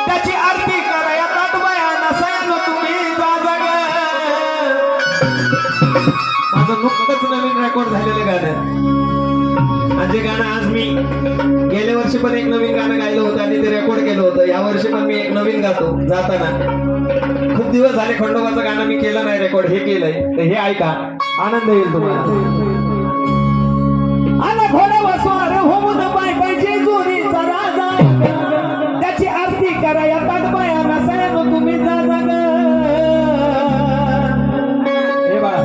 त्याची आरती करा येतात बाया सयानो तुम्ही जा जग. माझं नुकतंच नवीन रेकॉर्ड झालेलं गाणं आणि जे गाणं आज मी गेल्या वर्षी पण एक नवीन गाणं गायलं होतं आणि ते रेकॉर्ड केलं होतं. या वर्षी पण मी एक नवीन गातो जाताना. खूप दिवस झाले खंडोबाचं गाणं मी केलं नाही रेकॉर्ड, हे केलंय तर हे ऐका, आनंद येईल तुम्हाला. आला घोड्यावर स्वार होऊन पाय पाहिजे जोरीचा राजा, त्याची आरती करा येतात बाया नसायनो तुम्ही जा जग. हे बाळा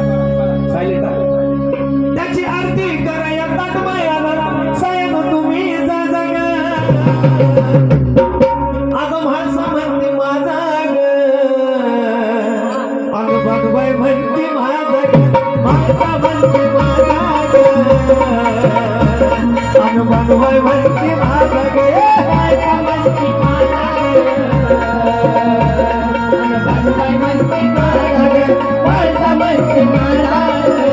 सायलेंट. त्याची आरती करा येतात बाया नसायनो तुम्ही जा जग. अगं म्हाळसा म्हणते माझा ग, अगं भगवाई म्हणते माझा ग, म्हाळसा म्हणते माझा ग, अगं भगवाई म्हणते माझा ग, म्हाळसा म्हणते माझा ग, भगवाई म्हणते माझा ग, म्हाळसा म्हणते माझा ग,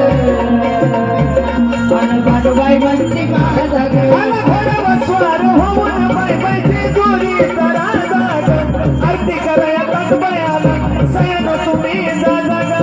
भगवाई म्हणते माझा ग. घोड्यावर स्वार होऊन पाय पायचे जोरीचा राजा ग, आरती करा येतात बायाला सयानो तुम्ही जा जग.